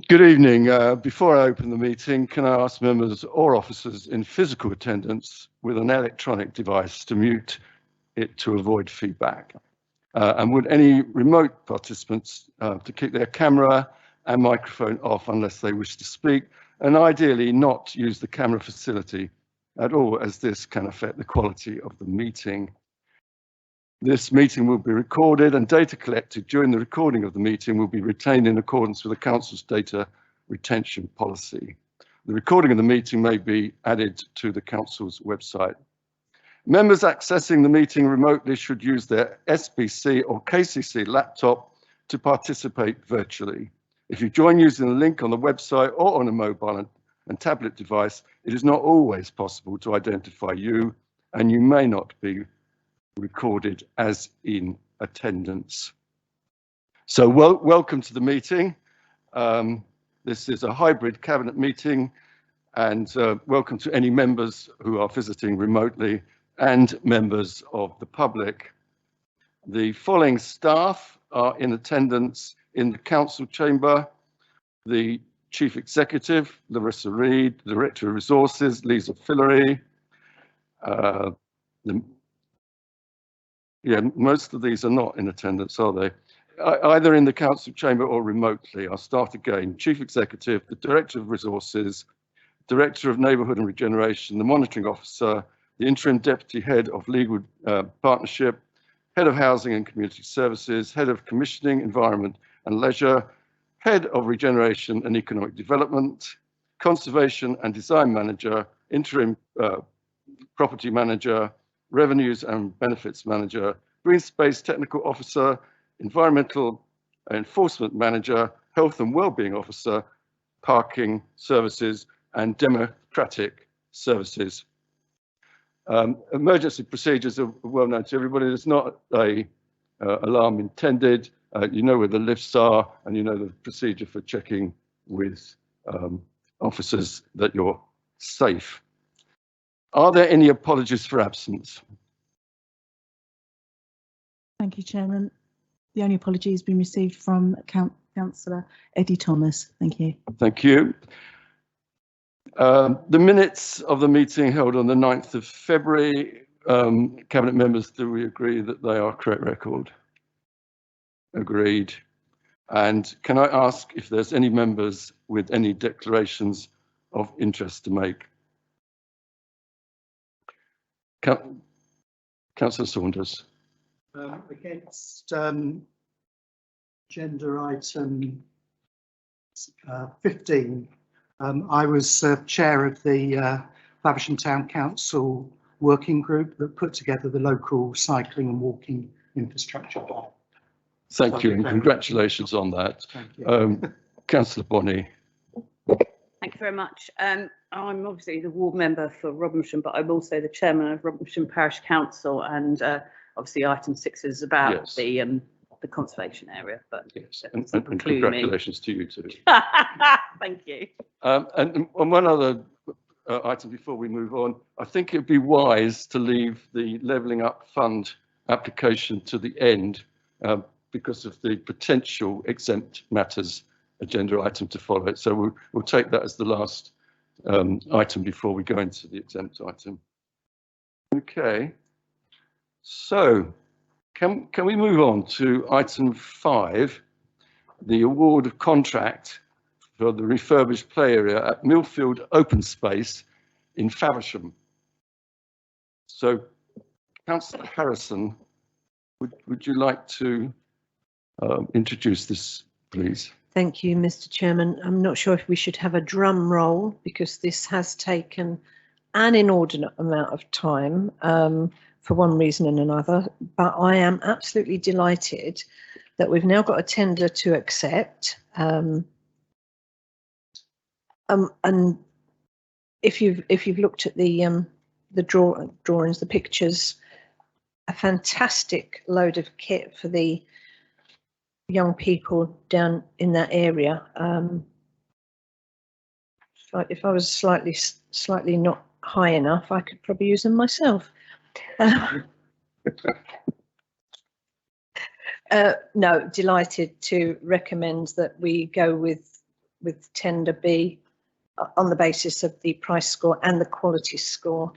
Good evening. Before I open the meeting, can I ask members or officers in physical attendance with an electronic device to mute it to avoid feedback? And would any remote participants to keep their camera and microphone off unless they wish to speak, and ideally not use the camera facility at all, as this can affect the quality of the meeting. This meeting will be recorded, and data collected during the recording of the meeting will be retained in accordance with the Council's data retention policy. The recording of the meeting may be added to the Council's website. Members accessing the meeting remotely should use their SBC or KCC laptop to participate virtually. If you join using the link on the website or on a mobile and tablet device, it is not always possible to identify you, and you may not be recorded as in attendance. So welcome to the meeting. This is a hybrid cabinet meeting, and welcome to any members who are visiting remotely and members of the public. The following staff are in attendance in the council chamber: the Chief Executive, Larissa Reid, Director of Resources, Lisa Fillery. Most of these are not in attendance, are they? Either in the council chamber or remotely. I'll start again. Chief Executive, the Director of Resources, Director of Neighbourhood and Regeneration, the Monitoring Officer, the Interim Deputy Head of Legal Partnership, Head of Housing and Community Services, Head of Commissioning, Environment and Leisure, Head of Regeneration and Economic Development, Conservation and Design Manager, Interim Property Manager, Revenues and Benefits Manager, Green Space Technical Officer, Environmental Enforcement Manager, Health and Wellbeing Officer, Parking Services and Democratic Services. Emergency procedures are well known to everybody. There's not an alarm intended. You know where the lifts are, and you know the procedure for checking with officers that you're safe. Are there any apologies for absence? Thank you, Chairman. The only apology has been received from Councillor Eddie Thomas. Thank you. Thank you. The minutes of the meeting held on the 9th of February, Cabinet members, do we agree that they are correct record? Agreed. And can I ask if there's any members with any declarations of interest to make? Councillor Saunders. Against gender item 15. I was chair of the Faversham Town Council working group that put together the local cycling and walking infrastructure plan. Thank you, and congratulations on that. Thank you. Councillor Bonney. Thank you very much. I'm obviously the ward member for Robinson, but I'm also the chairman of Robinson Parish Council, and obviously item 6 is about the conservation area. But yes, and congratulations to you too. Thank you. And on one other item before we move on, I think it'd be wise to leave the Levelling Up Fund application to the end because of the potential exempt matters agenda item to follow it. So we'll take that as the last item before we go into the exempt item. Okay, so can we move on to item 5, the award of contract for the refurbished play area at Millfield Open Space in Faversham. So, Councillor Harrison, would you like to introduce this, please? Thank you, Mr. Chairman. I'm not sure if we should have a drum roll because this has taken an inordinate amount of time for one reason and another, but I am absolutely delighted that we've now got a tender to accept. And if you've looked at the drawings, the pictures, a fantastic load of kit for the young people down in that area. If I was slightly not high enough, I could probably use them myself. No, delighted to recommend that we go with with tender B on the basis of the price score and the quality score.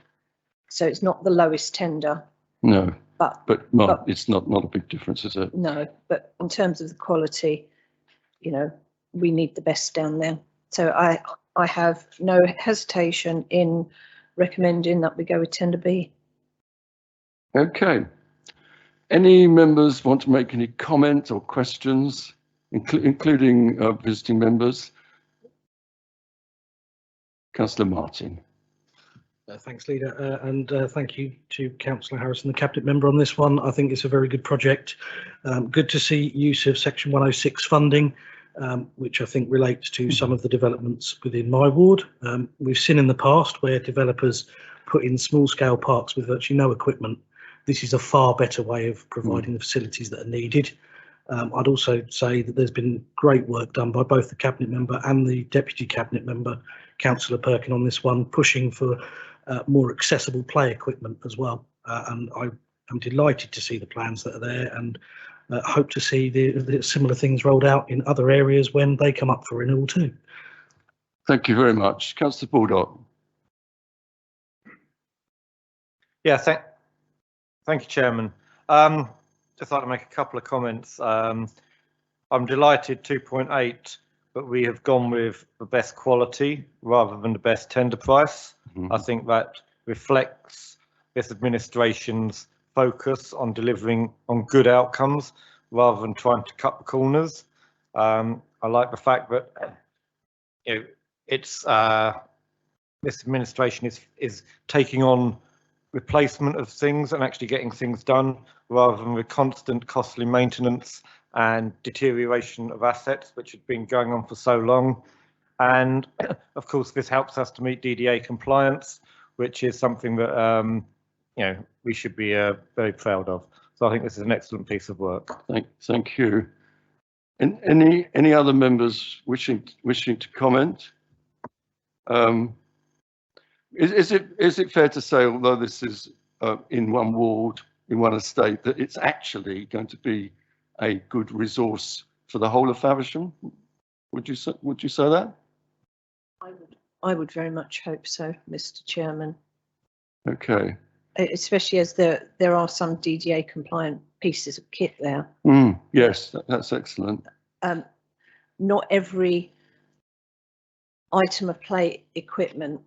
So it's not the lowest tender. No, but it's not a big difference, is it? No, but in terms of the quality, you know, we need the best down there. So I have no hesitation in recommending that we go with tender B. Okay. Any members want to make any comments or questions, including visiting members? Councillor Martin. Thanks, Leader, and thank you to Councillor Harrison, the Cabinet Member, on this one. I think it's a very good project. Good to see use of Section 106 funding, which I think relates to some of the developments within my ward. We've seen in the past where developers put in small-scale parks with virtually no equipment. This is a far better way of providing the facilities that are needed. I'd also say that there's been great work done by both the Cabinet Member and the Deputy Cabinet Member, Councillor Perkin, on this one, pushing for more accessible play equipment as well. And I am delighted to see the plans that are there, and hope to see the similar things rolled out in other areas when they come up for renewal too. Thank you very much. Councillor Baldock. Yeah, thank you, Chairman. Just like to make a couple of comments. I'm delighted 2.8, but we have gone with the best quality rather than the best tender price. I think that reflects this administration's focus on delivering on good outcomes rather than trying to cut the corners. I like the fact that it's this administration is taking on replacement of things and actually getting things done rather than the constant costly maintenance and deterioration of assets, which had been going on for so long. And of course, this helps us to meet DDA compliance, which is something that we should be very proud of. So I think this is an excellent piece of work. Thank you. And any other members wishing to comment? Is it fair to say, although this is in one ward, in one estate, that it's actually going to be a good resource for the whole of Faversham? Would you say that? I would very much hope so, Mr. Chairman. Okay. Especially as there are some DDA compliant pieces of kit there. Yes, that's excellent. Not every item of play equipment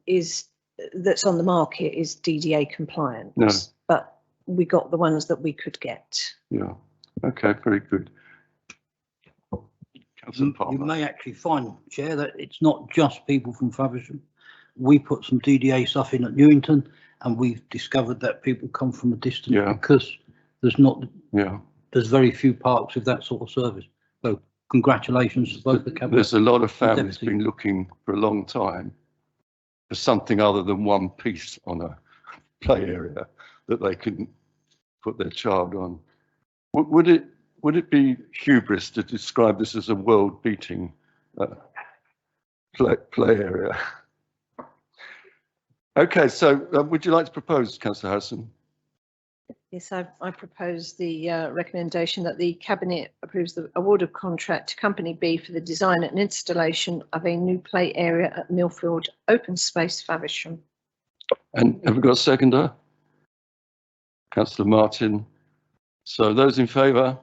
that's on the market is DDA compliant. No. But we got the ones that we could get. Yeah. Okay, very good. You may actually find, Chair, that it's not just people from Faversham. We put some DDA stuff in at Newington, and we've discovered that people come from a distance because there's very few parks with that sort of service. So congratulations to both the Cabinet. There's a lot of families been looking for a long time for something other than one piece on a play area that they can put their child on. Would it be hubris to describe this as a world-beating play area? Okay, so would you like to propose, Councillor Harrison? Yes, I propose the recommendation that the Cabinet approves the award of contract to Company B for the design and installation of a new play area at Millfield Open Space, Faversham. And have we got a seconder? Councillor Martin. So those in favour?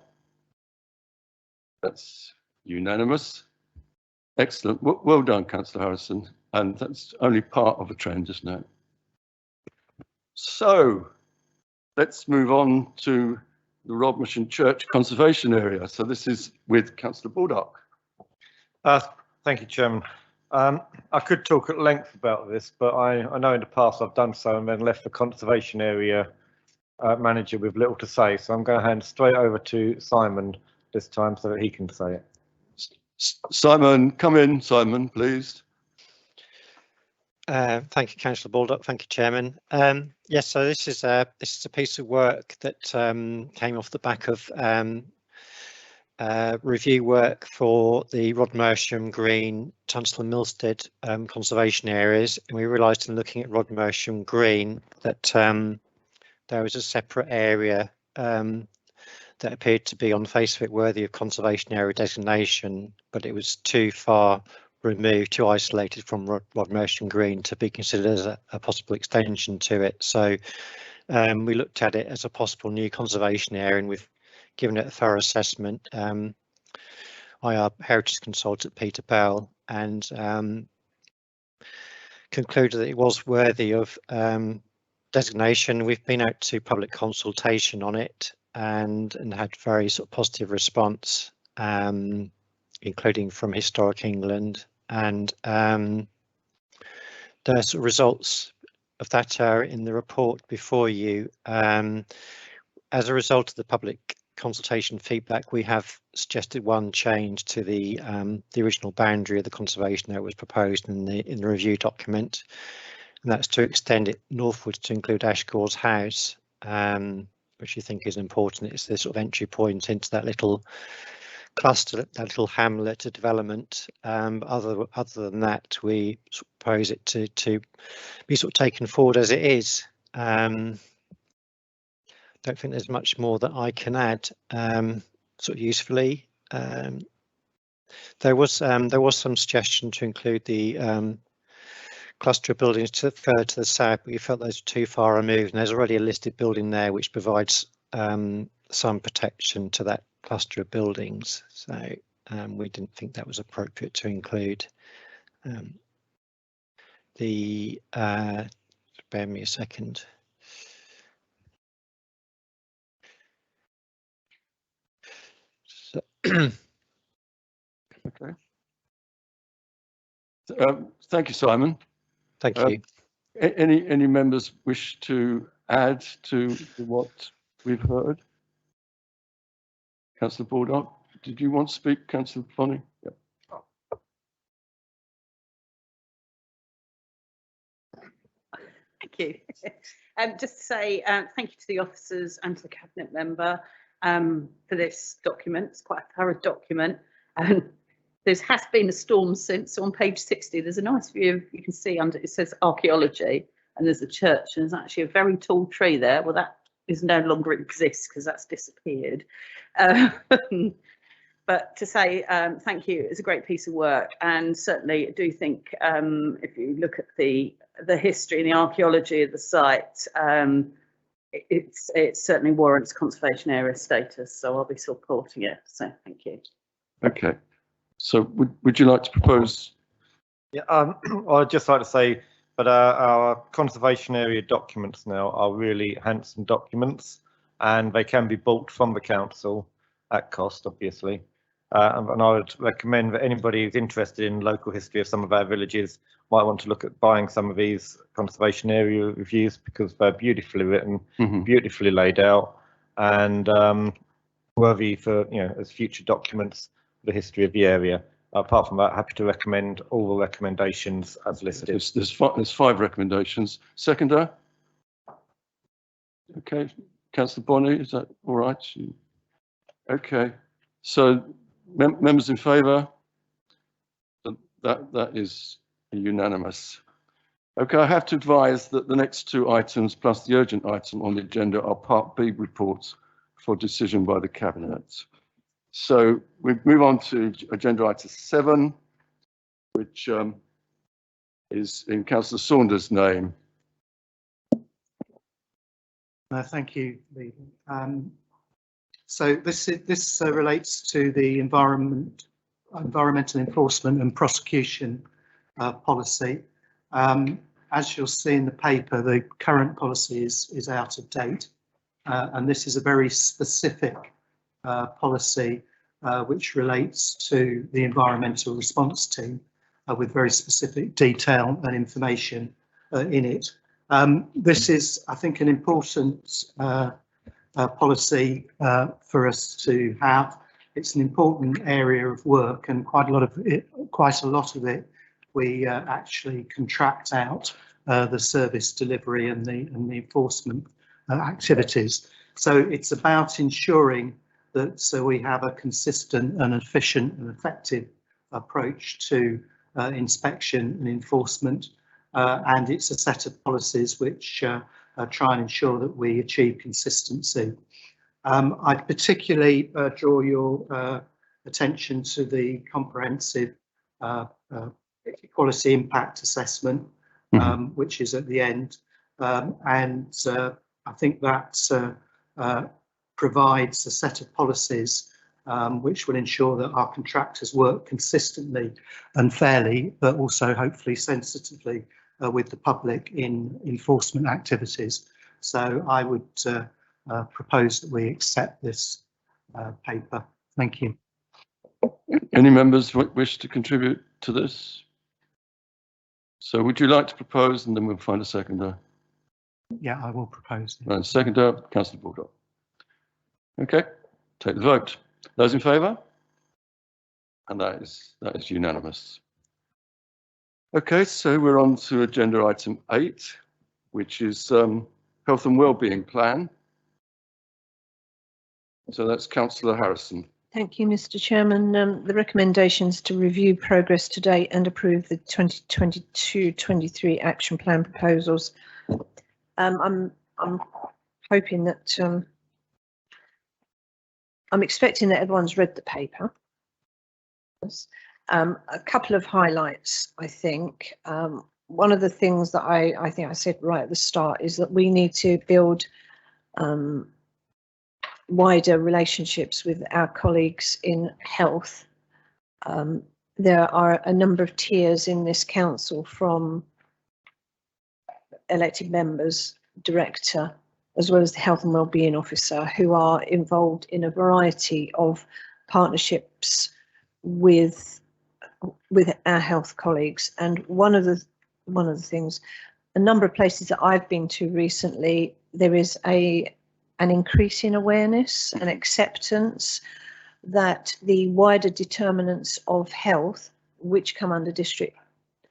That's unanimous. Excellent. Well done, Councillor Harrison. And that's only part of a trend, isn't it? So let's move on to the Rodmersham Church Conservation Area. So this is with Councillor Baldock. Thank you, Chairman. I could talk at length about this, but I know in the past I've done so and then left the Conservation Area Manager with little to say. So I'm going to hand straight over to Simon this time so that he can say it. Simon, come in, Simon, please. Thank you, Councillor Baldock. Thank you, Chairman. Yes, so this is a piece of work that came off the back of review work for the Rodmersham Green, Tunstall and Milstead conservation areas, and we realised in looking at Rodmersham Green that there was a separate area that appeared to be on the face of it worthy of conservation area designation, but it was too far removed, too isolated from Rodmersham Green to be considered as a possible extension to it. So we looked at it as a possible new conservation area, and we've given it a thorough assessment by our heritage consultant Peter Bell, and concluded that it was worthy of designation. We've been out to public consultation on it and had very sort of positive response, including from Historic England, and the sort of results of that are in the report before you. As a result of the public consultation feedback, we have suggested one change to the original boundary of the conservation that was proposed in the review document, and that's to extend it northwards to include Ashgores House, which I think is important. It's the sort of entry point into that little cluster, that little hamlet of development. Other than that, we propose it to be sort of taken forward as it is. Don't think there's much more that I can add sort of usefully. There was some suggestion to include the cluster of buildings further to the south, but we felt those were too far removed, and there's already a listed building there which provides some protection to that cluster of buildings, so we didn't think that was appropriate to include. Bear me a second. So okay. Thank you, Simon. Thank you. Any members wish to add to what we've heard? Councillor Baldock, did you want to speak, Councillor Bonney? Yeah. Thank you. Just to say thank you to the officers and to the cabinet member for this document. It's quite a thorough document. There has been a storm since. So on page 60, there's a nice view. You can see under it says archaeology, and there's a church, and there's actually a very tall tree there. Well, that is no longer exists because that's disappeared. But to say thank you, it's a great piece of work, and certainly I do think if you look at the history and the archaeology of the site, it certainly warrants conservation area status. So I'll be supporting it. So thank you. Okay. So would you like to propose? Yeah, I'd just like to say, but our conservation area documents now are really handsome documents, and they can be bought from the council at cost, obviously. And I would recommend that anybody who's interested in local history of some of our villages might want to look at buying some of these conservation area reviews, because they're beautifully written, beautifully laid out, and worthy for, you know, as future documents, the history of the area. Apart from that, happy to recommend all the recommendations as listed. There's 5 recommendations. Seconder? Okay. Councillor Bonney, is that all right? Okay. So members in favour? That is unanimous. Okay, I have to advise that the next 2 items plus the urgent item on the agenda are Part B reports for decision by the Cabinet. So we move on to agenda item 7, which is in Councillor Saunders' name. Thank you, Lee. So this relates to the environmental enforcement and prosecution policy. As you'll see in the paper, the current policy is out of date, and this is a very specific policy which relates to the environmental response team with very specific detail and information in it. This is, I think, an important policy for us to have. It's an important area of work, and quite a lot of it we actually contract out the service delivery and the enforcement activities. So it's about ensuring that we have a consistent and efficient and effective approach to inspection and enforcement, and it's a set of policies which try and ensure that we achieve consistency. I'd particularly draw your attention to the comprehensive equality impact assessment, which is at the end. And I think that provides a set of policies which will ensure that our contractors work consistently and fairly, but also hopefully sensitively with the public in enforcement activities. So I would propose that we accept this paper. Thank you. Any members wish to contribute to this? So would you like to propose, and then we'll find a seconder? Yeah, I will propose. Right, seconder, Councillor Baldock. Okay, take the vote. Those in favour? And that is unanimous. Okay, so we're on to agenda item 8, which is Health and Wellbeing Plan. So that's Councillor Harrison. Thank you, Mr. Chairman. The recommendations to review progress to date and approve the 2022-23 action plan proposals. I'm hoping that I'm expecting that everyone's read the paper. A couple of highlights, I think. One of the things that I think I said right at the start is that we need to build wider relationships with our colleagues in health. There are a number of tiers in this council, from elected members, director, as well as the health and wellbeing officer, who are involved in a variety of partnerships with our health colleagues. And one of the things, a number of places that I've been to recently, there is an increase in awareness and acceptance that the wider determinants of health, which come under district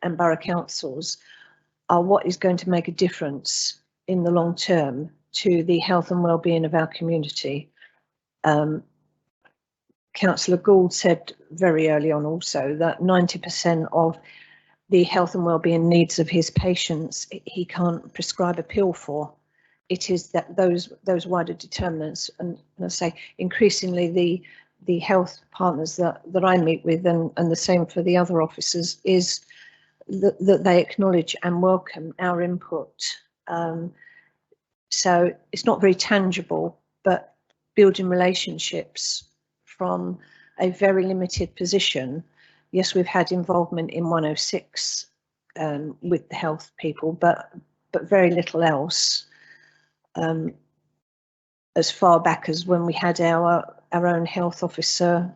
and borough councils, are what is going to make a difference in the long term to the health and well-being of our community. Councillor Gould said very early on also that 90% of the health and well-being needs of his patients he can't prescribe a pill for. It is that those wider determinants, and I say increasingly the health partners that I meet with, and the same for the other officers, is that they acknowledge and welcome our input. So it's not very tangible, but building relationships from a very limited position. Yes, we've had involvement in 106 with the health people, but very little else. As far back as when we had our own health officer,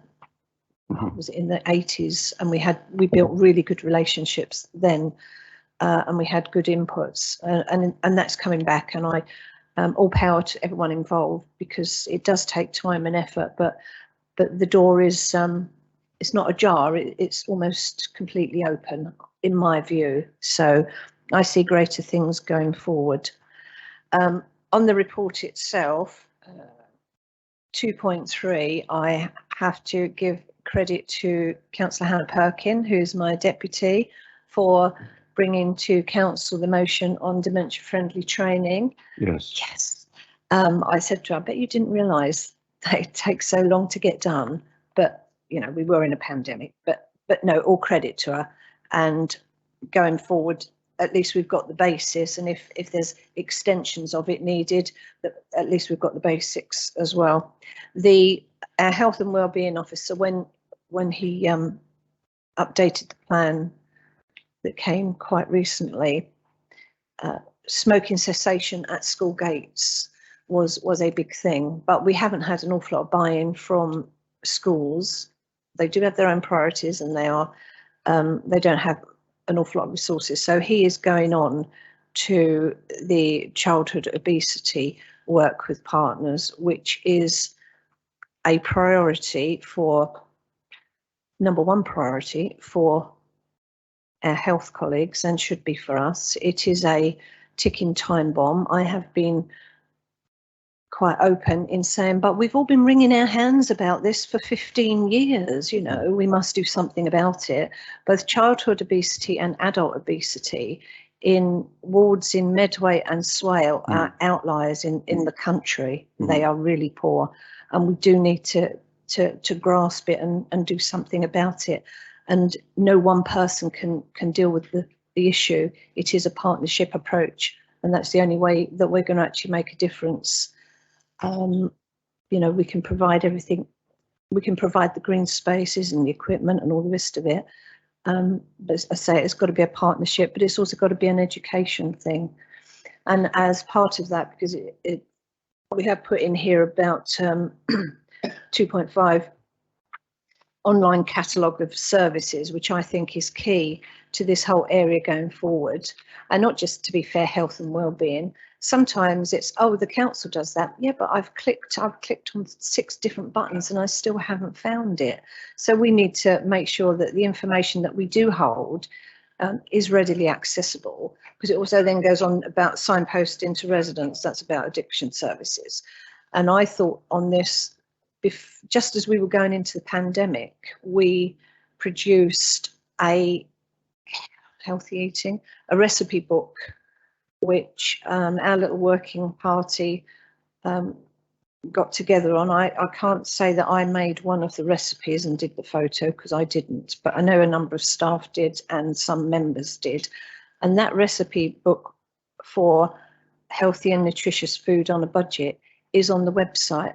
was it in the 80s, and we built really good relationships then, and we had good inputs, and that's coming back. And I all power to everyone involved, because it does take time and effort, but the door is it's not ajar, it's almost completely open in my view. So I see greater things going forward. On the report itself, 2.3, I have to give credit to Councillor Hannah Perkin, who's my deputy, for bringing to council the motion on dementia-friendly training. Yes. Yes. I said to her, I bet you didn't realise that it takes so long to get done. But, you know, we were in a pandemic. But no, all credit to her. And going forward, at least we've got the basis, and if there's extensions of it needed, at least we've got the basics as well. Our health and wellbeing officer, when he updated the plan that came quite recently, smoking cessation at school gates was a big thing, but we haven't had an awful lot of buy-in from schools. They do have their own priorities, and they don't have an awful lot of resources. So he is going on to the childhood obesity work with partners, which is a priority for, number one priority for our health colleagues, and should be for us. It is a ticking time bomb. I have been quite open in saying, but we've all been wringing our hands about this for 15 years, you know, we must do something about it. Both childhood obesity and adult obesity in wards in Medway and Swale are outliers in the country. They are really poor, and we do need to grasp it and do something about it. and no one person can deal with the issue. It is a partnership approach, and that's the only way that we're going to actually make a difference. You know, we can provide everything. We can provide the green spaces and the equipment and all the rest of it. But as I say, it's got to be a partnership, but it's also got to be an education thing. And as part of that, because we have put in here about 2.5 online catalogue of services, which I think is key to this whole area going forward. And not just, to be fair, health and wellbeing. Sometimes it's, oh, the council does that. Yeah, but I've clicked on 6 different buttons and I still haven't found it. So we need to make sure that the information that we do hold is readily accessible, because it also then goes on about signposting to residents. That's about addiction services. And I thought on this, just as we were going into the pandemic, we produced a healthy eating, a recipe book, which our little working party got together on. I can't say that I made one of the recipes and did the photo, because I didn't, but I know a number of staff did and some members did. And that recipe book for healthy and nutritious food on a budget is on the website,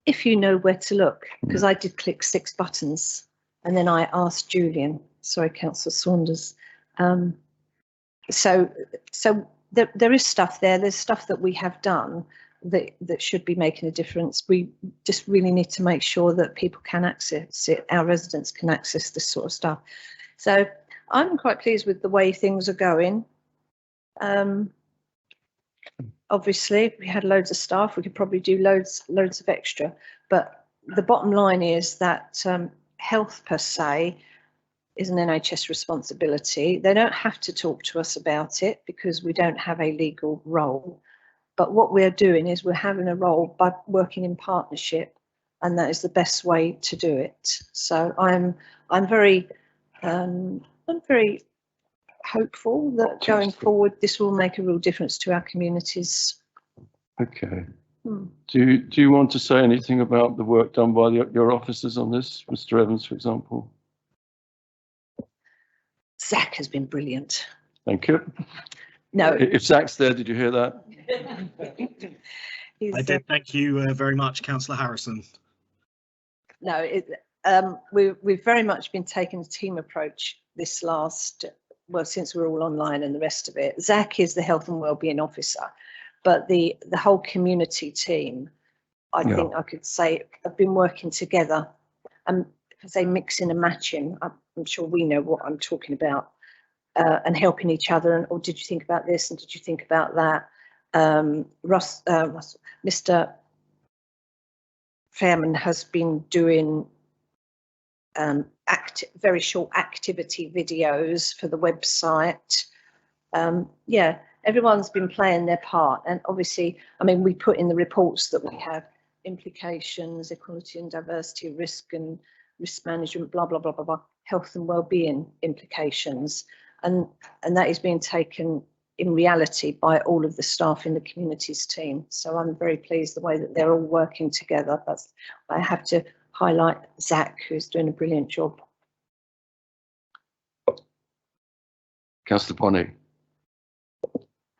if you know where to look, because I did click 6 buttons and then I asked Julian, sorry, Councillor Saunders. So there is stuff there. There's stuff that we have done that should be making a difference. We just really need to make sure that people can access it. Our residents can access this sort of stuff. So I'm quite pleased with the way things are going. Obviously, if we had loads of staff, we could probably do loads of extra. But the bottom line is that health per se is an NHS responsibility. They don't have to talk to us about it because we don't have a legal role. But what we're doing is we're having a role by working in partnership, and that is the best way to do it. So I'm very hopeful that going forward this will make a real difference to our communities. Okay. Do you want to say anything about the work done by your officers on this, Mr. Evans, for example? Zach has been brilliant. Thank you. No. If Zach's there, did you hear that? I did. Thank you very much, Councillor Harrison. No, we've very much been taking a team approach this last, well, since we're all online and the rest of it. Zach is the health and wellbeing officer, but the whole community team, I think I could say, have been working together. And if I say mixing and matching, I'm sure we know what I'm talking about, and helping each other. And, oh, did you think about this? And did you think about that? Mr. Fairman has been doing very short activity videos for the website. Yeah, everyone's been playing their part. And obviously, I mean, we put in the reports that we have implications, equality and diversity, risk and risk management, blah, blah, blah, blah, blah, health and wellbeing implications. And that is being taken in reality by all of the staff in the communities team. So I'm very pleased the way that they're all working together. I have to highlight Zach, who's doing a brilliant job. Councillor Bonney.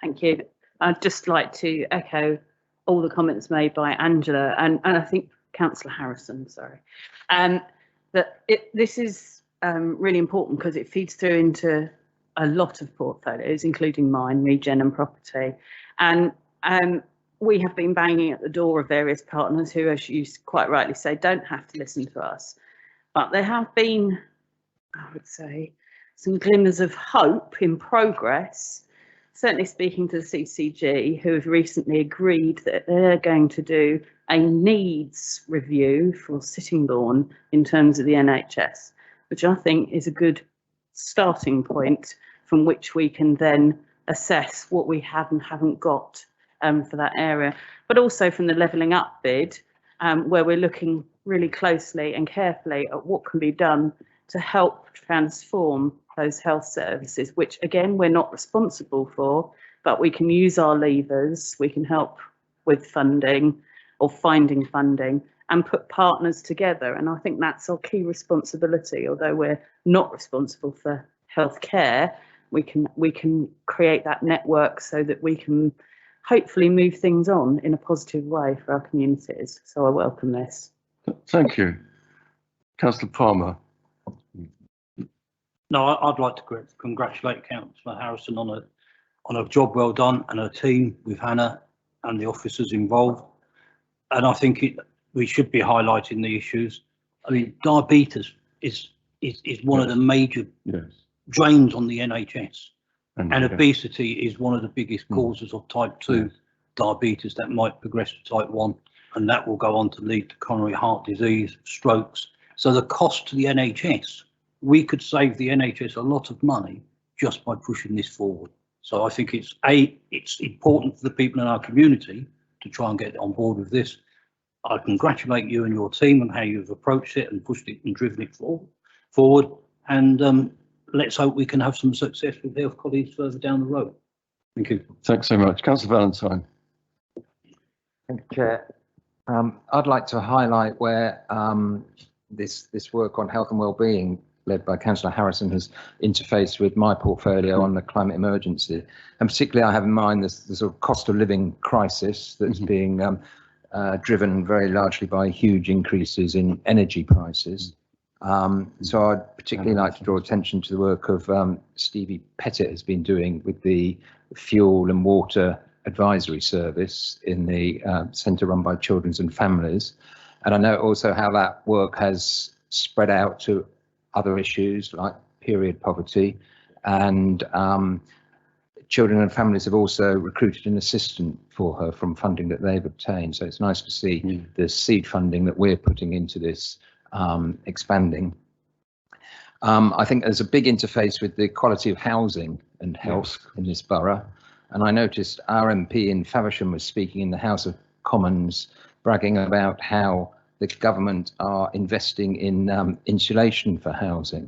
Thank you. I'd just like to echo all the comments made by Angela and I think Councillor Harrison, sorry. This is really important because it feeds through into a lot of portfolios, including mine, Regen and Property. And we have been banging at the door of various partners who, as you quite rightly say, don't have to listen to us. But there have been, I would say, some glimmers of hope in progress. Certainly speaking to the CCG, who have recently agreed that they're going to do a needs review for Sittingbourne in terms of the NHS, which I think is a good starting point from which we can then assess what we have and haven't got for that area, but also from the levelling up bid, where we're looking really closely and carefully at what can be done to help transform those health services, which again we're not responsible for, but we can use our levers, we can help with funding or finding funding, and put partners together. And I think that's our key responsibility. Although we're not responsible for healthcare, we can create that network so that we can hopefully move things on in a positive way for our communities. So I welcome this. Thank you. Councillor Palmer. No, I'd like to congratulate Councillor Harrison on a job well done, and her team with Hannah and the officers involved. And I think we should be highlighting the issues. I mean, diabetes is one of the major drains on the NHS, and obesity is one of the biggest causes of type 2 diabetes that might progress to type 1, and that will go on to lead to coronary heart disease, strokes. So the cost to the NHS, we could save the NHS a lot of money just by pushing this forward. So I think it's important for the people in our community to try and get on board with this. I congratulate you and your team on how you've approached it and pushed it and driven it forward. And let's hope we can have some success with health colleagues further down the road. Thank you. Thanks so much. Councillor Valentine. Thank you, Chair. I'd like to highlight where this work on health and wellbeing led by Councillor Harrison has interfaced with my portfolio on the climate emergency. And particularly I have in mind the sort of cost of living crisis that's being driven very largely by huge increases in energy prices. So I'd particularly like to draw attention to the work of Stevie Pettit has been doing with the Fuel and Water Advisory Service in the centre run by Children's and Families. And I know also how that work has spread out to other issues like period poverty, and Children and Families have also recruited an assistant for her from funding that they've obtained. So it's nice to see the seed funding that we're putting into this expanding. I think there's a big interface with the quality of housing and health in this borough. And I noticed our MP in Faversham was speaking in the House of Commons, bragging about how the government are investing in insulation for housing.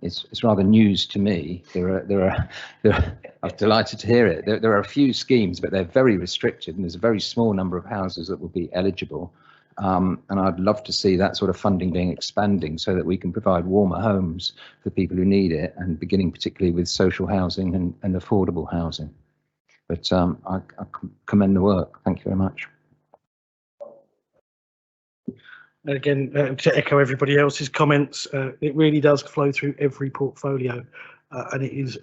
It's rather news to me. I'm delighted to hear it. There are a few schemes, but they're very restricted, and there's a very small number of houses that will be eligible. And I'd love to see that sort of funding being expanding so that we can provide warmer homes for people who need it, and beginning particularly with social housing and affordable housing. But I commend the work. Thank you very much. Again, to echo everybody else's comments, it really does flow through every portfolio, and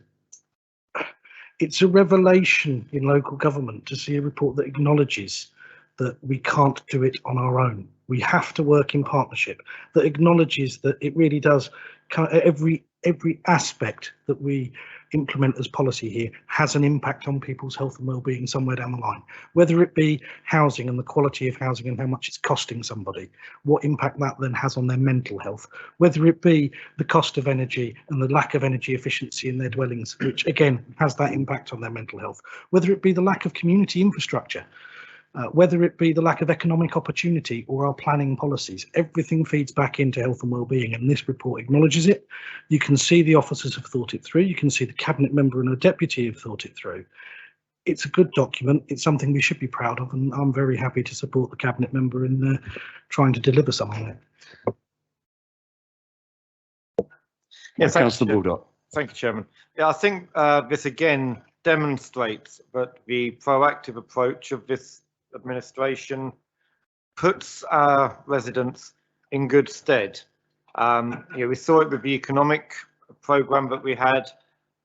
it's a revelation in local government to see a report that acknowledges that we can't do it on our own. We have to work in partnership, that acknowledges that it really does, every aspect that we implement as policy here has an impact on people's health and well-being somewhere down the line, whether it be housing and the quality of housing and how much it's costing somebody, what impact that then has on their mental health, whether it be the cost of energy and the lack of energy efficiency in their dwellings, which again has that impact on their mental health, whether it be the lack of community infrastructure, whether it be the lack of economic opportunity or our planning policies. Everything feeds back into health and well-being, and this report acknowledges it. You can see the officers have thought it through. You can see the cabinet member and a deputy have thought it through. It's a good document. It's something we should be proud of, and I'm very happy to support the cabinet member in trying to deliver something like that. Yeah, Councillor Baldock. Thank you, Chairman. Yeah, I think this again demonstrates that the proactive approach of this administration puts our residents in good stead. We saw it with the economic programme that we had,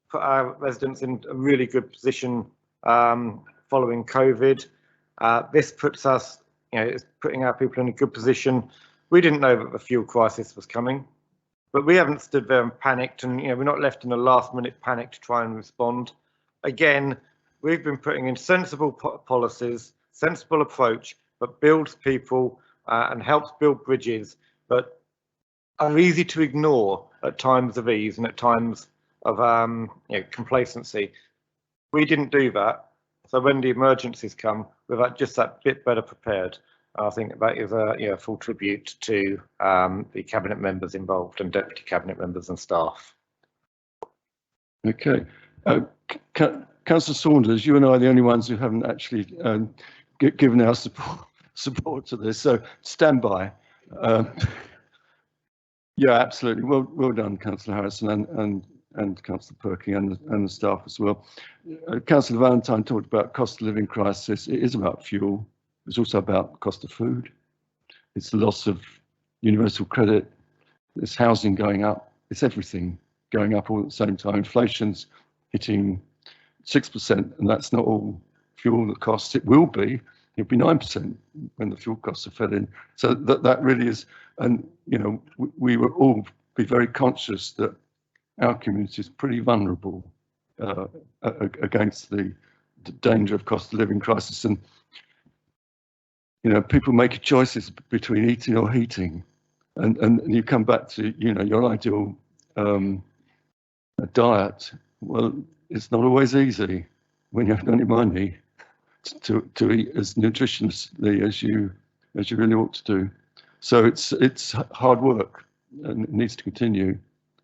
put our residents in a really good position following COVID. This puts us, it's putting our people in a good position. We didn't know that the fuel crisis was coming, but we haven't stood there and panicked, and we're not left in a last-minute panic to try and respond. Again, we've been putting in sensible policies, sensible approach that builds people and helps build bridges, but are easy to ignore at times of ease and at times of complacency. We didn't do that, so when the emergencies come, we're just that bit better prepared. I think that is a full tribute to the cabinet members involved and deputy cabinet members and staff. Okay. Councillor Saunders, you and I are the only ones who haven't actually given our support support to this. So stand by. Yeah, absolutely. Well done, Councillor Harrison and Councillor Perking and the staff as well. Councillor Valentine talked about cost of living crisis. It is about fuel. It's also about cost of food. It's the loss of universal credit. It's housing going up. It's everything going up all at the same time. Inflation's hitting 6%, and that's not all fuel that costs. It will be. It'll be 9% when the fuel costs are fed in. So that really is, and you know, we will all be very conscious that our community is pretty vulnerable against the danger of cost of living crisis. And you know, people make choices between eating or heating, and you come back to, you know, your ideal diet. Well, it's not always easy when you haven't got any money to eat as nutritiously as you really ought to do. So it's hard work, and it needs to continue.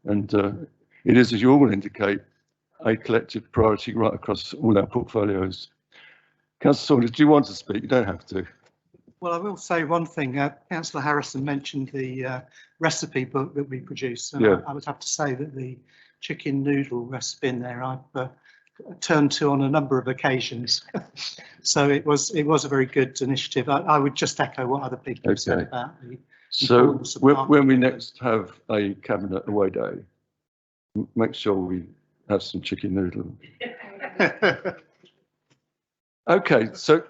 And it is, as you all indicate, a collective priority right across all our portfolios. Councillor Saunders, do you want to speak? You don't have to. Well, I will say one thing. Councillor Harrison mentioned the recipe book that we produce, and I would have to say that the chicken noodle recipe in there I've turned to on a number of occasions. So it was a very good initiative. I would just echo what other people have said about the. So when we next have a cabinet away day, make sure we have some chicken noodle. Okay, so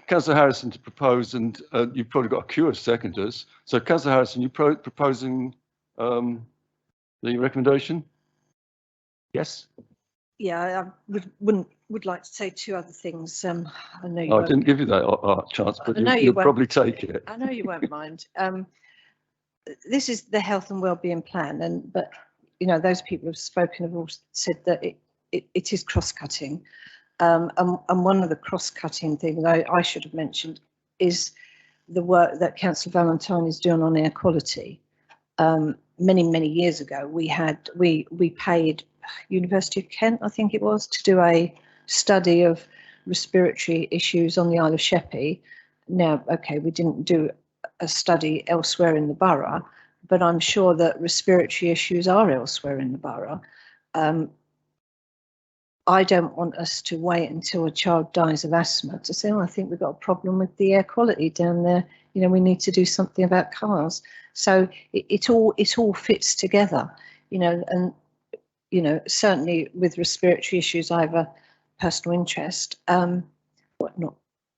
Councillor Harrison to propose, and you've probably got a queue of seconders. So Councillor Harrison, you proposing the recommendation? Yes. Yeah, I would like to say two other things. I know you. I didn't give you that chance, but you'll probably take it. I know you won't mind. This is the health and wellbeing plan, but you know, those people who've spoken have all said that it is cross-cutting. And one of the cross-cutting things I should have mentioned is the work that Councillor Valentine is doing on air quality. Many years ago, we paid University of Kent, I think it was, to do a study of respiratory issues on the Isle of Sheppey. Now, okay, we didn't do a study elsewhere in the borough, but I'm sure that respiratory issues are elsewhere in the borough. I don't want us to wait until a child dies of asthma to say, oh, I think we've got a problem with the air quality down there. You know, we need to do something about cars. So it all fits together, you know, and, you know, certainly with respiratory issues, I have a personal interest, not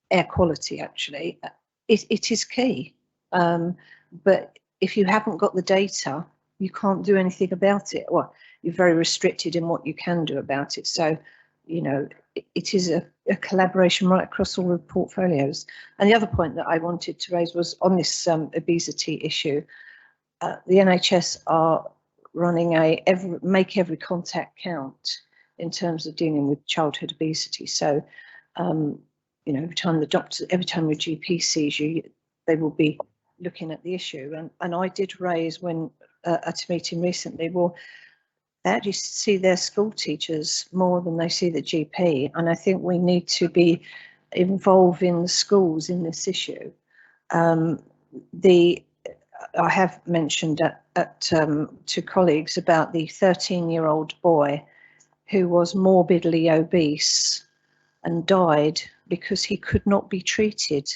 air quality, actually. It is key. But if you haven't got the data, you can't do anything about it. Well, you're very restricted in what you can do about it. So, you know, it is a collaboration right across all the portfolios. And the other point that I wanted to raise was on this obesity issue. The NHS are running a make every contact count in terms of dealing with childhood obesity. So, you know, every time your GP sees you, they will be looking at the issue. And I did raise at a meeting recently, well, they actually see their school teachers more than they see the GP. And I think we need to be involving the schools in this issue. I have mentioned to colleagues about the 13-year-old boy who was morbidly obese and died because he could not be treated.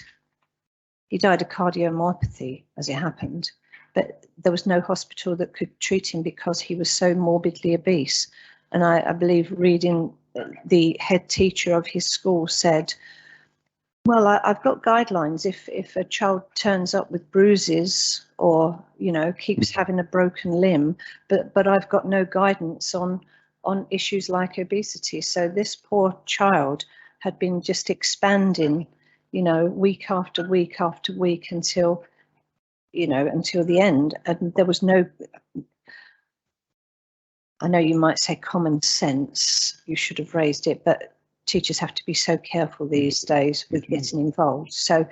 He died of cardiomyopathy, as it happened, but there was no hospital that could treat him because he was so morbidly obese. And I believe reading the head teacher of his school said, well, I've got guidelines. If a child turns up with bruises or, you know, keeps having a broken limb, but I've got no guidance on issues like obesity. So this poor child had been just expanding, you know, week after week after week until the end. And there was no, I know you might say common sense, you should have raised it, but teachers have to be so careful these days with getting involved. So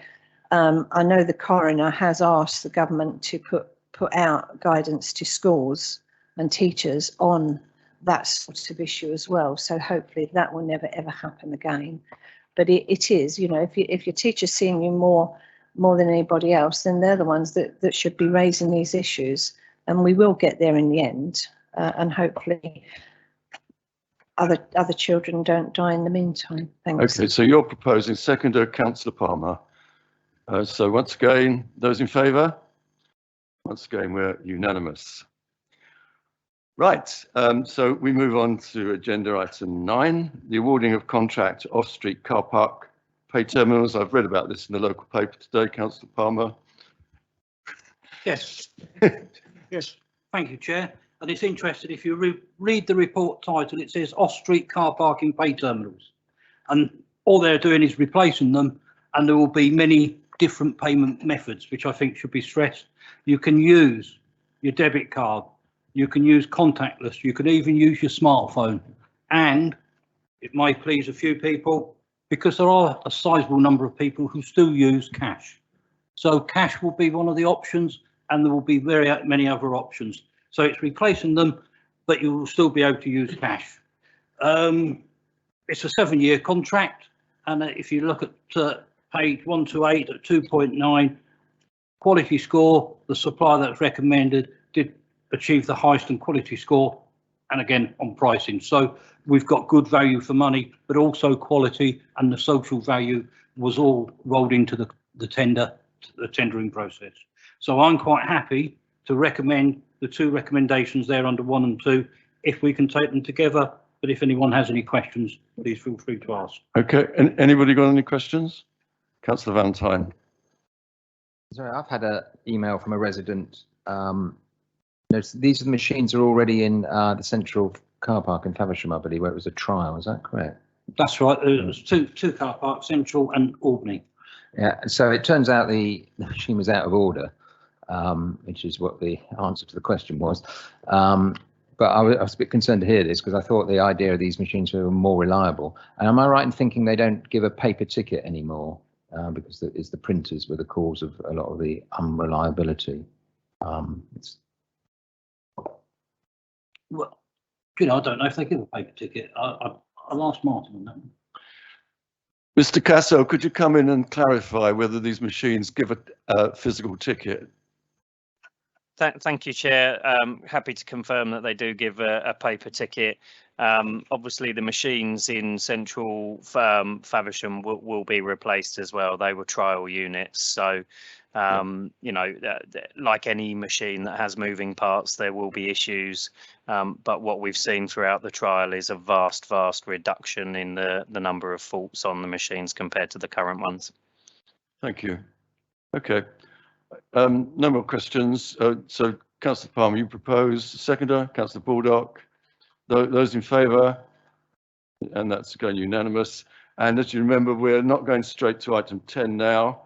I know the coroner has asked the government to put out guidance to schools and teachers on that sort of issue as well. So hopefully that will never ever happen again. But it is, you know, if your teacher's seeing you more more than anybody else, then they're the ones that should be raising these issues. And we will get there in the end, and hopefully other children don't die in the meantime. Thanks. Okay, so you're proposing seconder, Councillor Palmer. So once again, those in favour? Once again, we're unanimous. Right, so we move on to agenda item 9, the awarding of contract off-street car park pay terminals. I've read about this in the local paper today, Councillor Palmer. Yes. Yes, thank you, Chair. And it's interesting, if you read the report title, it says off-street car parking pay terminals. And all they're doing is replacing them, and there will be many different payment methods, which I think should be stressed. You can use your debit card, you can use contactless, you can even use your smartphone. And it may please a few people, because there are a sizable number of people who still use cash. So cash will be one of the options, and there will be very many other options. So it's replacing them, but you will still be able to use cash. It's a 7-year contract, and if you look at page 128 at 2.9, quality score, the supplier that's recommended did achieve the highest in quality score, and again on pricing. So we've got good value for money, but also quality, and the social value was all rolled into the tendering process. So I'm quite happy to recommend the 2 recommendations there under 1 and 2, if we can take them together. But if anyone has any questions, please feel free to ask. Okay, and anybody got any questions? Councillor Valentine. Sorry, I've had an email from a resident. These are the machines are already in the central car park in Faversham, I believe, where it was a trial. Is that correct? That's right. There's two car parks, Central and Albany. Yeah. So it turns out the machine was out of order, which is what the answer to the question was. But I was a bit concerned to hear this, because I thought the idea of these machines were more reliable. And am I right in thinking they don't give a paper ticket anymore? Because it's the printers were the cause of a lot of the unreliability. Well, I don't know if they give a paper ticket. I'll ask Martin on that one. Mr. Casso, could you come in and clarify whether these machines give a physical ticket? Thank you, Chair. Happy to confirm that they do give a paper ticket. Obviously, the machines in Central Faversham will be replaced as well. They were trial units, so you know, like any machine that has moving parts, there will be issues. But what we've seen throughout the trial is a vast reduction in the number of faults on the machines compared to the current ones. Thank you. Okay. No more questions. So, Councillor Palmer, you propose. Seconder, Councillor Baldock. Those in favour? And that's going unanimous. And as you remember, we're not going straight to item 10 now,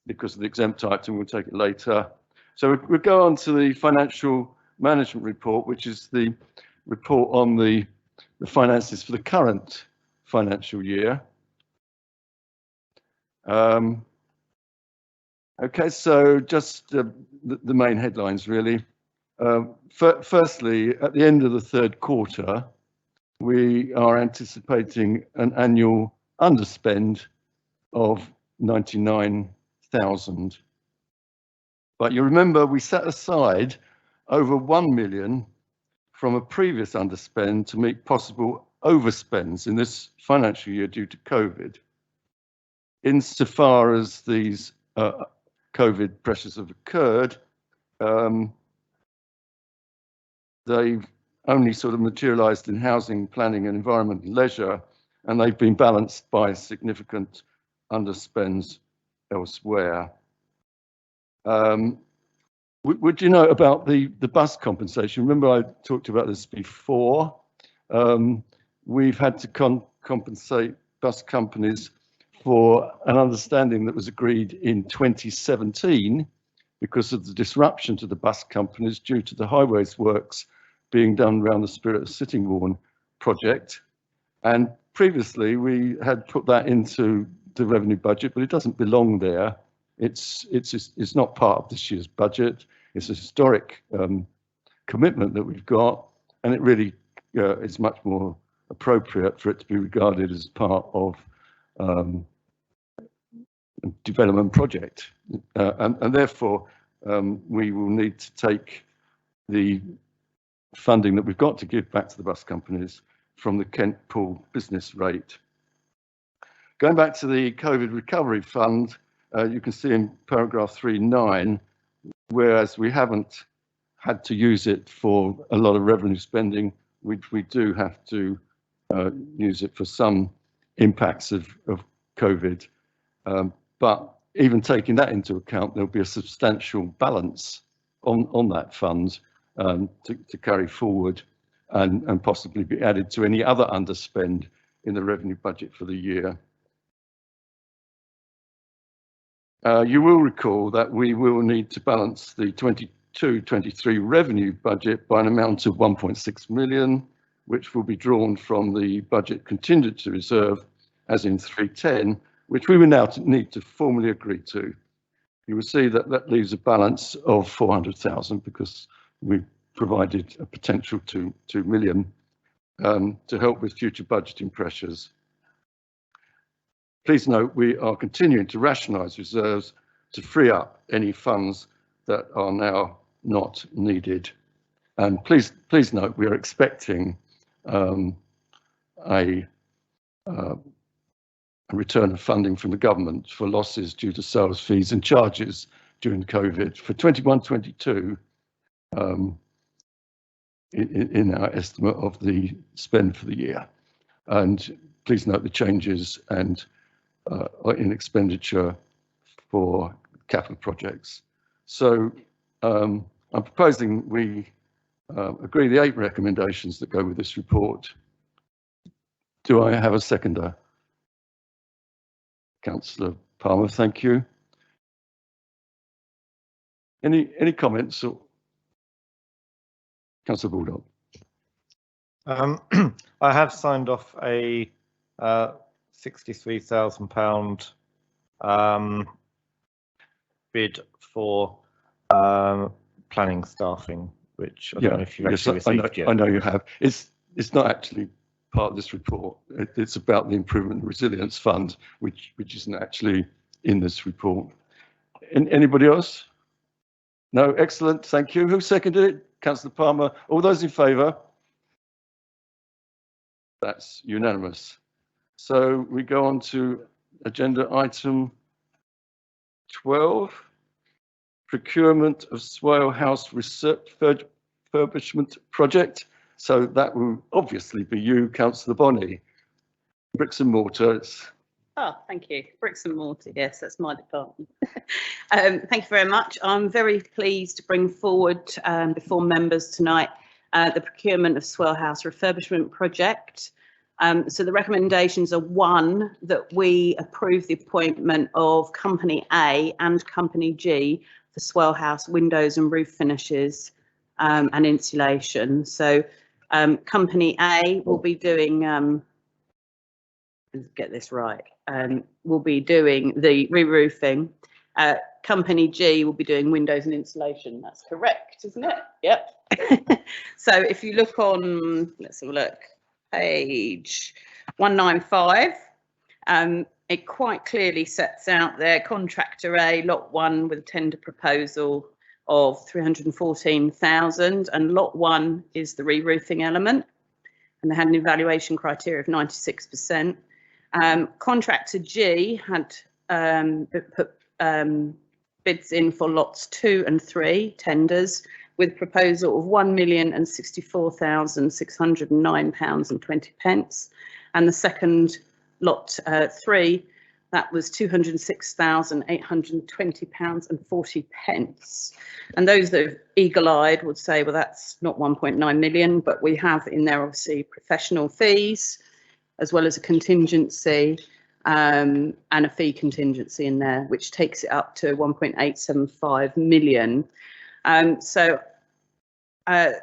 because of the exempt item. We'll take it later. So we'll go on to the financial management report, which is the report on the finances for the current financial year. Okay, so just the main headlines, really. Firstly, at the end of the 3rd quarter, we are anticipating an annual underspend of 99,000. But you remember we set aside over 1 million from a previous underspend to meet possible overspends in this financial year due to COVID. Insofar as these COVID pressures have occurred, they've only sort of materialised in housing, planning and environment and leisure, and they've been balanced by significant underspends elsewhere. Would you know about the bus compensation? Remember I talked about this before. We've had to compensate bus companies for an understanding that was agreed in 2017 because of the disruption to the bus companies due to the highways works being done around the Spirit of Sittingbourne project. And previously we had put that into the revenue budget, but it doesn't belong there. It's not part of this year's budget. It's a historic commitment that we've got, and it really is much more appropriate for it to be regarded as part of development project. And therefore, we will need to take the funding that we've got to give back to the bus companies from the Kent Pool business rate. Going back to the COVID recovery fund, you can see in paragraph 3.9, whereas we haven't had to use it for a lot of revenue spending, we do have to use it for some impacts of COVID. But even taking that into account, there'll be a substantial balance on that fund to carry forward and possibly be added to any other underspend in the revenue budget for the year. You will recall that we will need to balance the 22-23 revenue budget by an amount of 1.6 million, which will be drawn from the budget contingency reserve, as in 310, which we will now need to formally agree to. You will see that that leaves a balance of 400,000 because we provided a potential 2 million to help with future budgeting pressures. Please note we are continuing to rationalise reserves to free up any funds that are now not needed. And please note we are expecting a return of funding from the government for losses due to sales fees and charges during COVID for 21-22 in our estimate of the spend for the year. And please note the changes and in expenditure for capital projects. So I'm proposing we agree the 8 recommendations that go with this report. Do I have a seconder? Councillor Palmer, thank you. Any comments? Or Councillor Baldock. I have signed off a £63,000 bid for planning staffing, which I don't know if you actually received yet. I know you have. It's not actually part of this report. It's about the Improvement and Resilience Fund, which isn't actually in this report. Anybody else? No, excellent, thank you. Who seconded it? Councillor Palmer. All those in favour? That's unanimous. So we go on to agenda item 12, procurement of Swale House refurbishment project. So that will obviously be you, Councillor Bonney. Bricks and mortar. Oh, thank you. Bricks and mortar. Yes, that's my department. Thank you very much. I'm very pleased to bring forward before members tonight the procurement of Swale House refurbishment project. So the recommendations are: 1, that we approve the appointment of Company A and Company G for Swale House windows and roof finishes and insulation. So Company A will be doing, let's get this right, will be doing the re-roofing. Company G will be doing windows and insulation. That's correct, isn't it? Yep. So if you look on, let's have a look, page 195, it quite clearly sets out there contractor A, lot 1 with a tender proposal of 314,000, and lot 1 is the re-roofing element, and they had an evaluation criteria of 96%. Contractor G had put bids in for lots 2 and 3 tenders with proposal of £1,064,609.20, and the second lot 3, that was £206,820.40. And those that are eagle-eyed would say, well, that's not 1.9 million, but we have in there obviously professional fees, as well as a contingency and a fee contingency in there, which takes it up to 1.875 million. So the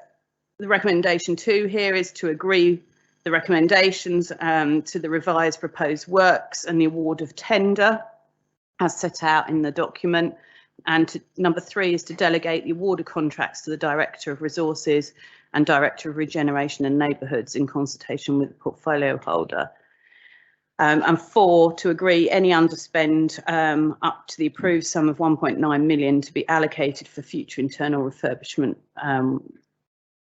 recommendation 2 here is to agree the recommendations to the revised proposed works and the award of tender as set out in the document. And number 3 is to delegate the award of contracts to the Director of Resources and Director of Regeneration and Neighbourhoods in consultation with the portfolio holder. And 4, to agree any underspend up to the approved sum of 1.9 million to be allocated for future internal refurbishment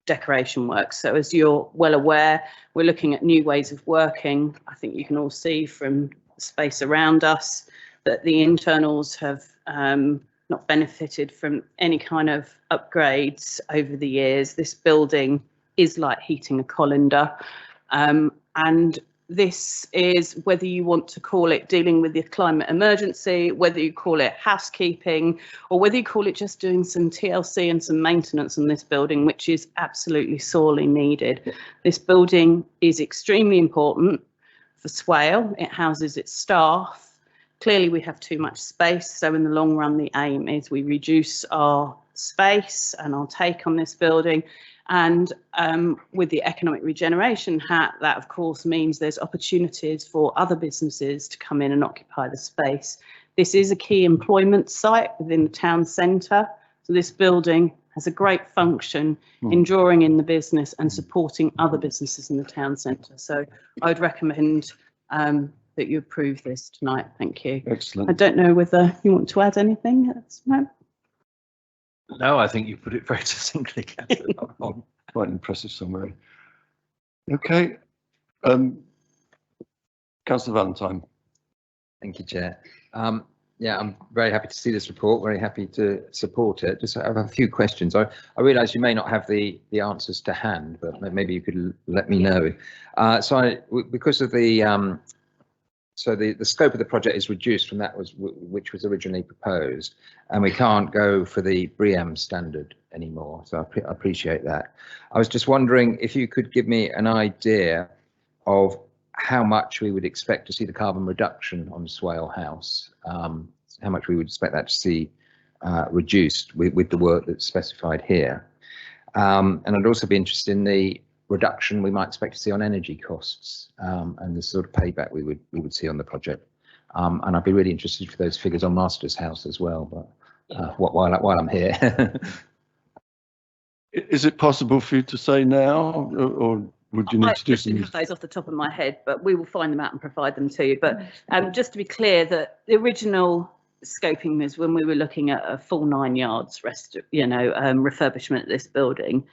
decoration works. So as you're well aware, we're looking at new ways of working. I think you can all see from the space around us that the internals have not benefited from any kind of upgrades over the years. This building is like heating a colander, and this is, whether you want to call it dealing with the climate emergency, whether you call it housekeeping, or whether you call it just doing some TLC and some maintenance on this building, which is absolutely sorely needed. This building is extremely important for Swale. It houses its staff. Clearly we have too much space, so in the long run the aim is we reduce our space and our take on this building. And with the economic regeneration hat, that of course means there's opportunities for other businesses to come in and occupy the space. This is a key employment site within the town centre, so this building has a great function in drawing in the business and supporting other businesses in the town centre. So I would recommend that you approve this tonight. Thank you. Excellent. I don't know whether you want to add anything. No, I think you put it very succinctly, Councillor. Quite an impressive summary. Okay. Councillor Valentine. Thank you, Chair. Yeah, I'm very happy to see this report, very happy to support it. Just have a few questions. I realise you may not have the answers to hand, but maybe you could let me know. Because of the the scope of the project is reduced from that which was originally proposed, and we can't go for the BREEAM standard anymore. So I appreciate that. I was just wondering if you could give me an idea of how much we would expect to see the carbon reduction on Swale House, how much we would expect that to see reduced with the work that's specified here. And I'd also be interested in the reduction we might expect to see on energy costs and the sort of payback we would see on the project. And I'd be really interested for those figures on Masters House as well, but while I'm here. Is it possible for you to say now, or would you need to do some? I have those off the top of my head, but we will find them out and provide them to you. But just to be clear, that the original scoping was when we were looking at a full 9 yards refurbishment of this building.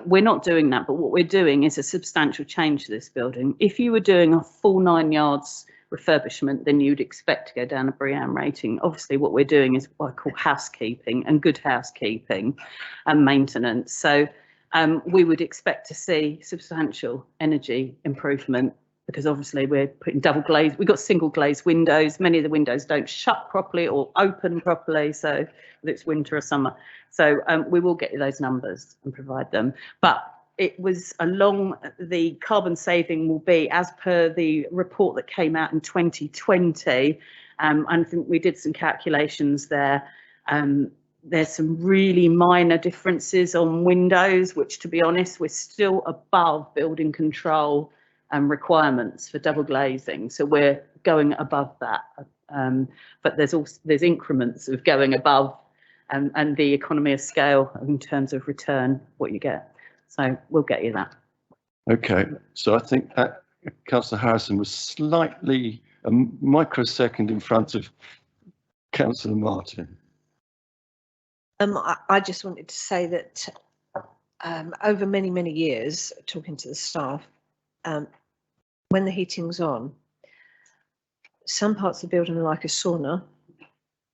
We're not doing that, but what we're doing is a substantial change to this building. If you were doing a full 9 yards refurbishment, then you'd expect to go down a BREEAM rating. Obviously what we're doing is what I call housekeeping and good housekeeping and maintenance. So we would expect to see substantial energy improvement, because obviously we're putting double glaze. We've got single glazed windows. Many of the windows don't shut properly or open properly, so whether it's winter or summer. So we will get you those numbers and provide them. But it was the carbon saving will be as per the report that came out in 2020. And I think we did some calculations there. There's some really minor differences on windows, which, to be honest, we're still above building control requirements for double glazing, so we're going above that. But there's increments of going above, and the economy of scale in terms of return, what you get. So we'll get you that. Okay, so I think that Councillor Harrison was slightly a microsecond in front of Councillor Martin. I just wanted to say that over many years, talking to the staff, when the heating's on, some parts of the building are like a sauna,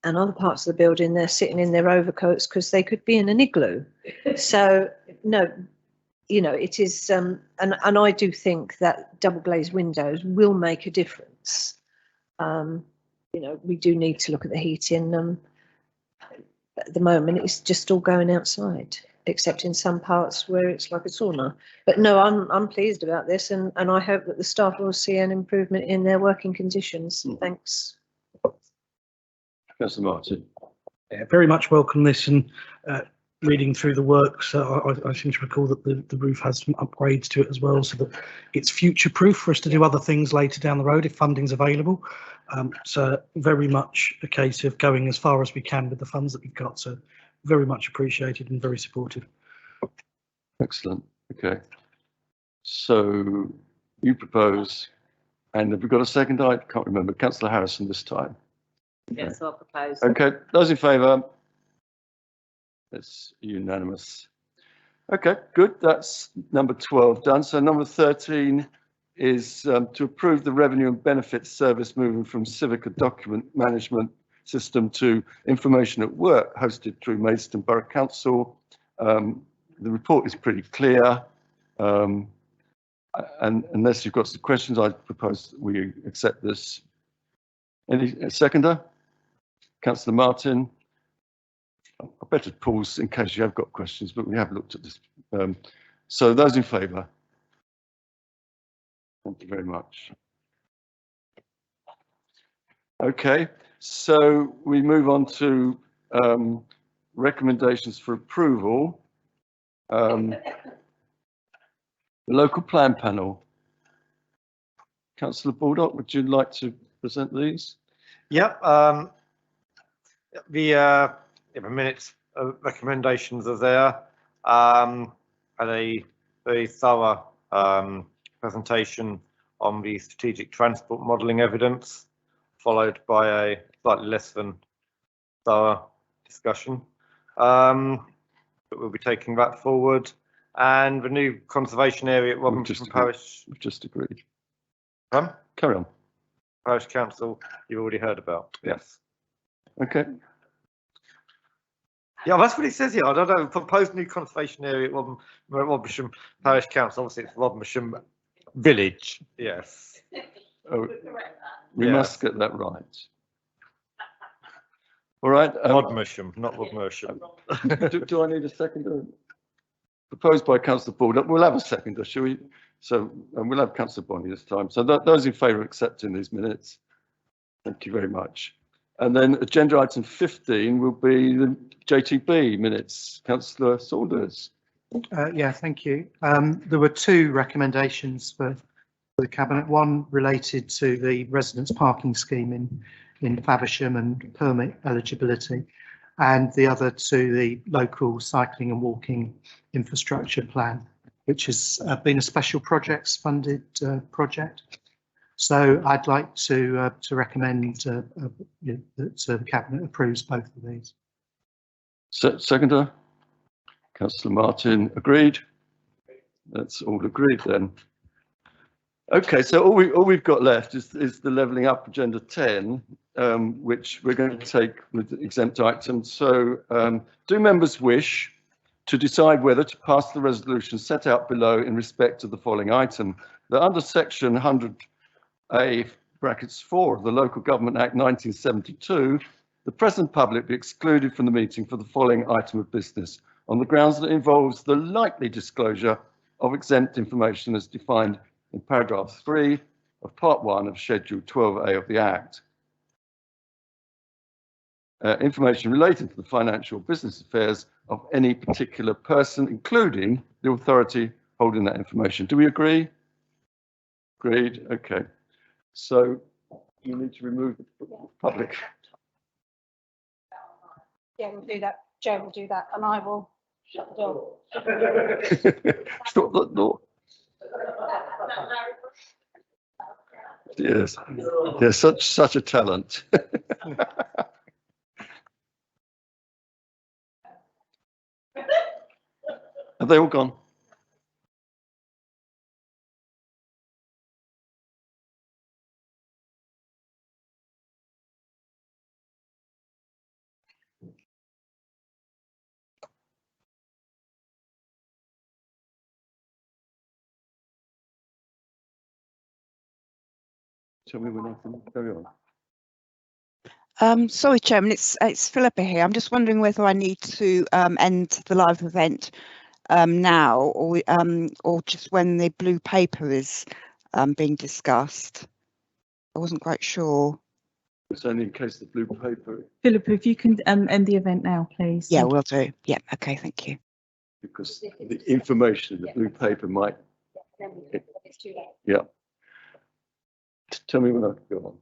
and other parts of the building they're sitting in their overcoats because they could be in an igloo. So no, it is, and I do think that double glazed windows will make a difference. We do need to look at the heating. At the moment, it's just all going outside, except in some parts where it's like a sauna. But no, I'm pleased about this, and I hope that the staff will see an improvement in their working conditions. Thanks. Councillor Martin. Yeah, very much welcome this, and reading through the works, I seem to recall that the roof has some upgrades to it as well, so that it's future proof for us to do other things later down the road if funding's available. So very much a case of going as far as we can with the funds that we've got. So very much appreciated and very supportive. Excellent. Okay. So you propose And have we got a second? I can't remember. Councillor Harrison this time. Yes, I'll propose. Okay, those in favour? It's unanimous. Okay, good. That's number 12 done. So number 13 is to approve the revenue and benefits service moving from Civica document management system to information at work hosted through Maidstone Borough Council. The report is pretty clear. And unless you've got some questions, I propose that we accept this. Any seconder? Councillor Martin. I better pause in case you have got questions, but we have looked at this. So those in favour? Thank you very much. Okay, so we move on to recommendations for approval. The local plan panel. Councillor Baldock, would you like to present these? Yep. The minutes recommendations are there. And a very thorough presentation on the strategic transport modelling evidence, followed by a slightly less than thorough discussion. But we'll be taking that forward. And the new conservation area at Robinson Parish. We've just agreed. Carry on. Parish Council, you've already heard about. Yes. Okay. Yeah, that's what it says here. I don't know. Proposed new conservation area at Robinson Parish Council. Obviously, it's Robinson Village. Yes. Oh, we must get that right. All right. Rodmersham, not Rodmersham. Do I need a seconder? Proposed by Councillor Baldock. We'll have a seconder, shall we? So we'll have Councillor Bonney this time. So those in favour of accepting these minutes. Thank you very much. And then agenda item 15 will be the JTB minutes. Councillor Saunders. Yeah, thank you. There were two recommendations for the Cabinet. One related to the residence parking scheme in Faversham and permit eligibility, and the other to the local cycling and walking infrastructure plan, which has been a special projects funded project. So I'd like to recommend that the Cabinet approves both of these. Seconder? Councillor Martin, agreed? That's all agreed then. Okay, so all we've got left is the levelling up agenda 10, which we're going to take with exempt items. So do members wish to decide whether to pass the resolution set out below in respect of the following item? That under section 100A brackets 4 of the Local Government Act 1972, the present public be excluded from the meeting for the following item of business on the grounds that it involves the likely disclosure of exempt information as defined in paragraph 3 of part 1 of schedule 12A of the Act. Information relating to the financial business affairs of any particular person, including the authority holding that information. Do we agree? Agreed. Okay. So you need to remove the public. Yeah, we'll do that. Joe will do that, and I will shut the door. Stop that door. Yes. Yes, such a talent. Have they all gone? Tell me when I can carry on. Sorry, Chairman, it's Philippa here. I'm just wondering whether I need to end the live event now or just when the blue paper is being discussed. I wasn't quite sure. It's only in case the blue paper. Philippa, if you can end the event now, please. Yeah, will do. Yeah, okay, thank you. Because the information in the blue paper might. Yeah. Tell me when I can go on.